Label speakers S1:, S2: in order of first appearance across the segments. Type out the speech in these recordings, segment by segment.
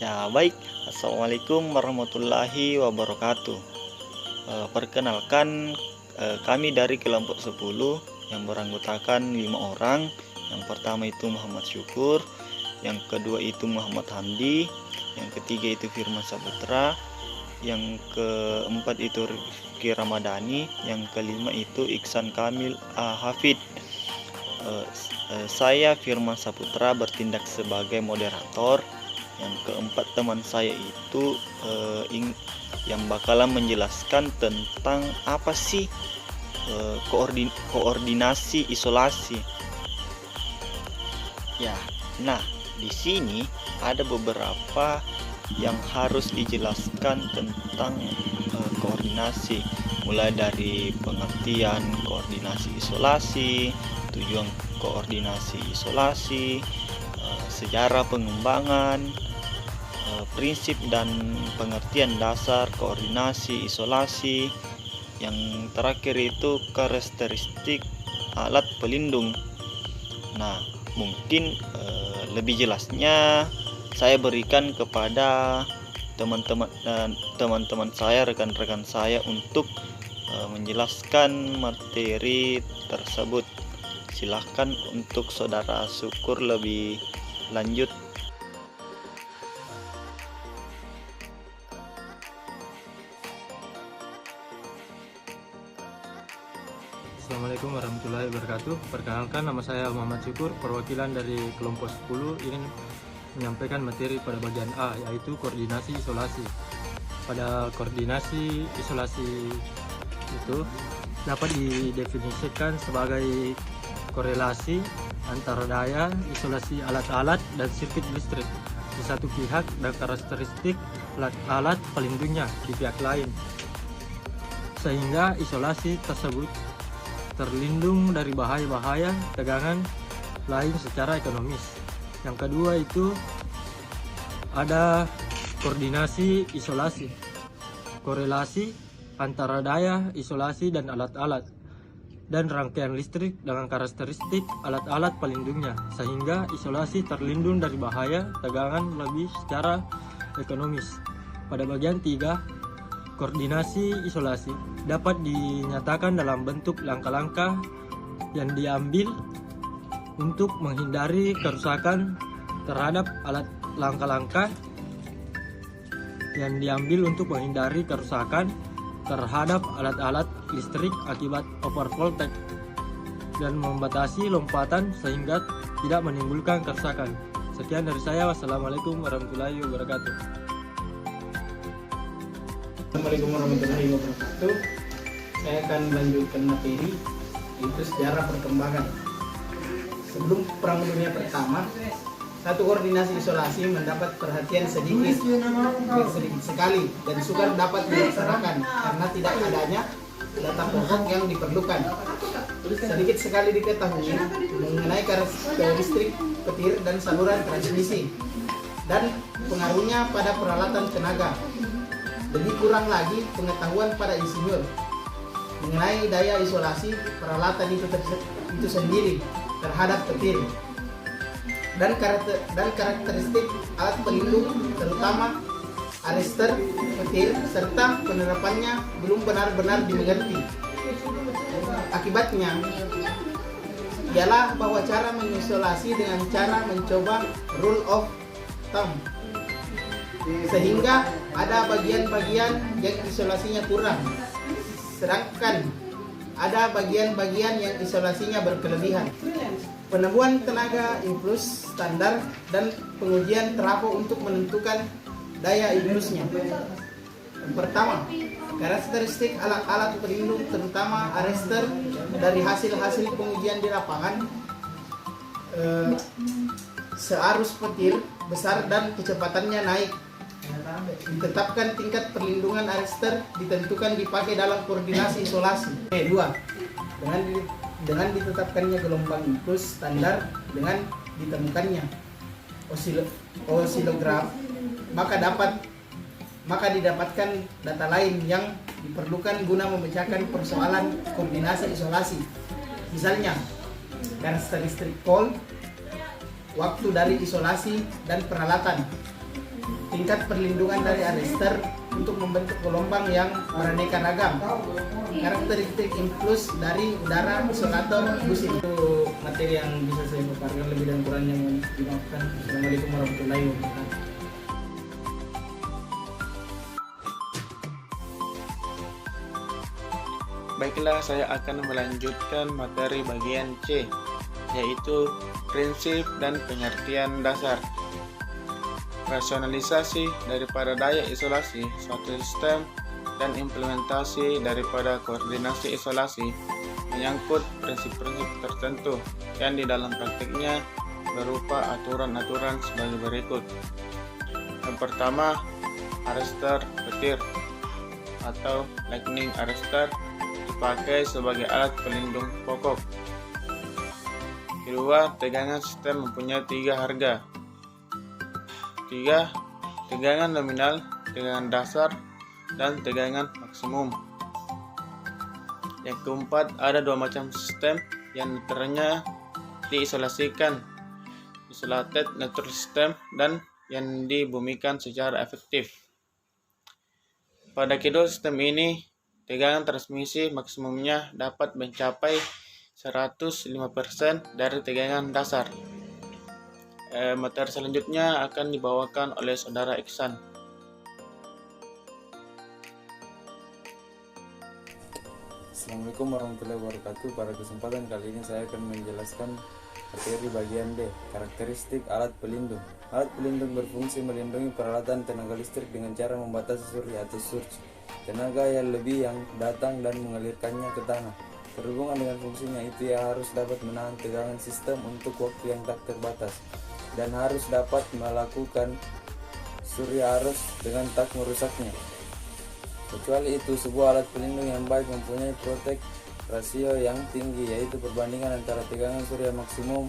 S1: Ya, baik. Assalamualaikum warahmatullahi wabarakatuh. Perkenalkan, kami dari kelompok 10 yang beranggotakan 5 orang. Yang pertama itu Muhammad Syukur, yang kedua itu Muhammad Hamdi, yang ketiga itu Firman Saputra, yang keempat itu Rifki Ramadhani, yang kelima itu Iksan Kamil Hafid. Saya Firman Saputra bertindak sebagai moderator. Yang keempat teman saya itu yang bakalan menjelaskan tentang apa sih koordinasi isolasi. Ya, nah di sini ada beberapa yang harus dijelaskan tentang koordinasi, mulai dari pengertian koordinasi isolasi, tujuan koordinasi isolasi, sejarah pengembangan, prinsip dan pengertian dasar koordinasi isolasi. Yang terakhir itu karakteristik alat pelindung. Nah, mungkin lebih jelasnya saya berikan kepada teman-teman saya, rekan-rekan saya untuk menjelaskan materi tersebut. Silahkan untuk saudara Syukur lebih lanjut.
S2: Assalamualaikum warahmatullahi wabarakatuh. Perkenalkan, nama saya Muhammad Syukur, perwakilan dari kelompok 10 ingin menyampaikan materi pada bagian A, yaitu koordinasi isolasi. Pada koordinasi isolasi itu dapat didefinisikan sebagai korelasi antara daya isolasi alat-alat dan sirkuit listrik di satu pihak dan karakteristik alat-alat pelindungnya di pihak lain, sehingga isolasi tersebut terlindung dari bahaya-bahaya tegangan lain secara ekonomis. Yang kedua itu ada koordinasi isolasi, korelasi antara daya isolasi dan alat-alat dan rangkaian listrik dengan karakteristik alat-alat pelindungnya, sehingga isolasi terlindung dari bahaya tegangan lebih secara ekonomis. Pada bagian 3, koordinasi isolasi dapat dinyatakan dalam bentuk langkah-langkah yang diambil untuk menghindari kerusakan terhadap alat langkah-langkah yang diambil untuk menghindari kerusakan terhadap alat-alat listrik akibat overvoltage dan membatasi lompatan sehingga tidak menimbulkan kerusakan. Sekian dari saya. Wassalamualaikum warahmatullahi wabarakatuh.
S3: Assalamualaikum warahmatullahi wabarakatuh. Saya akan melanjutkan materi, yaitu sejarah perkembangan. Sebelum Perang Dunia Pertama, satu koordinasi isolasi mendapat perhatian sedikit sekali dan sukar dapat dilaksanakan karena tidak adanya data pokok yang diperlukan. Sedikit sekali diketahui mengenai karakteristik petir dan saluran transmisi dan pengaruhnya pada peralatan tenaga. Lebih kurang lagi pengetahuan pada insinyur mengenai daya isolasi peralatan itu sendiri terhadap petir dan karakteristik alat pelindung, terutama arrester petir, serta penerapannya belum benar-benar dimengerti. Akibatnya ialah bahwa cara mengisolasi dengan cara mencoba rule of thumb, sehingga ada bagian-bagian yang isolasinya kurang, sedangkan ada bagian-bagian yang isolasinya berkelebihan. Penemuan tenaga impuls standar dan pengujian trafo untuk menentukan daya impulsnya. Yang pertama, karakteristik alat-alat pelindung terutama arrester dari hasil-hasil pengujian di lapangan. Searus petir besar dan kecepatannya naik. Ditetapkan tingkat perlindungan arrester ditentukan dipakai dalam koordinasi isolasi. Kedua, dengan ditetapkannya gelombang impuls standar dengan ditemukannya osilogram, maka didapatkan data lain yang diperlukan guna memecahkan persoalan koordinasi isolasi. Misalnya, karakteristik pole, waktu dari isolasi dan peralatan. tingkat perlindungan dari arrester untuk membentuk gelombang yang beraneka ragam. Karakteristik influx dari udara isolator bus itu materi yang bisa saya paparkan, lebih dan kurangnya mohon dimaafkan. Assalamualaikum warahmatullahi wabarakatuh.
S4: Baiklah, saya akan melanjutkan materi bagian C, yaitu prinsip dan pengertian dasar. Rasionalisasi daripada daya isolasi suatu sistem dan implementasi daripada koordinasi isolasi menyangkut prinsip-prinsip tertentu yang di dalam praktiknya berupa aturan-aturan sebagai berikut. Yang pertama, arrester petir atau lightning arrester dipakai sebagai alat pelindung pokok. Kedua, tegangan sistem mempunyai 3 harga. 3. Tegangan nominal, tegangan dasar, dan tegangan maksimum. Yang keempat, ada 2 macam sistem yang neutronnya diisolasikan, isolated neutral system, dan yang dibumikan secara efektif. Pada kedua sistem ini, tegangan transmisi maksimumnya dapat mencapai 105% dari tegangan dasar. Materi selanjutnya akan dibawakan oleh Saudara Iksan.
S5: Assalamualaikum warahmatullahi wabarakatuh. Pada kesempatan kali ini saya akan menjelaskan materi bagian D, karakteristik alat pelindung. Alat pelindung berfungsi melindungi peralatan tenaga listrik dengan cara membatasi surya atau surge, tenaga yang lebih yang datang dan mengalirkannya ke tanah. Berhubungan dengan fungsinya itu, ia harus dapat menahan tegangan sistem untuk waktu yang tak terbatas dan harus dapat melakukan surya arus dengan tak merusaknya. Kecuali itu, sebuah alat pelindung yang baik mempunyai protect rasio yang tinggi, yaitu perbandingan antara tegangan surya maksimum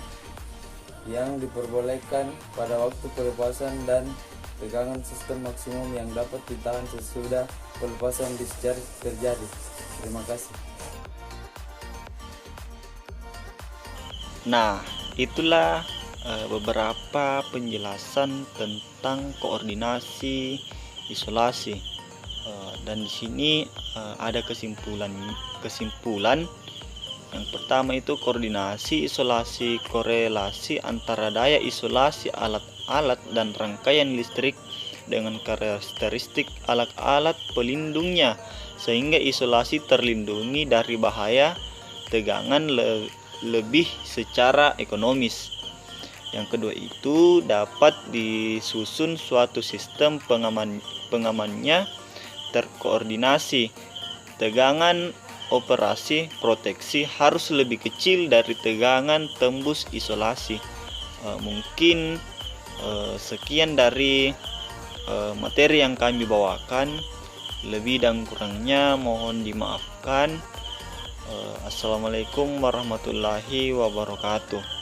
S5: yang diperbolehkan pada waktu pelepasan dan tegangan sistem maksimum yang dapat ditahan sesudah pelepasan discharge terjadi. Terima kasih.
S1: Nah, itulah beberapa penjelasan tentang koordinasi isolasi. Dan di sini ada kesimpulan. Yang pertama itu koordinasi isolasi, korelasi antara daya isolasi alat-alat dan rangkaian listrik dengan karakteristik alat-alat pelindungnya, sehingga isolasi terlindungi dari bahaya tegangan lebih secara ekonomis. Yang kedua itu dapat disusun suatu sistem pengamannya terkoordinasi. Tegangan operasi proteksi harus lebih kecil dari tegangan tembus isolasi. Mungkin sekian dari materi yang kami bawakan. Lebih dan kurangnya mohon dimaafkan. Assalamualaikum warahmatullahi wabarakatuh.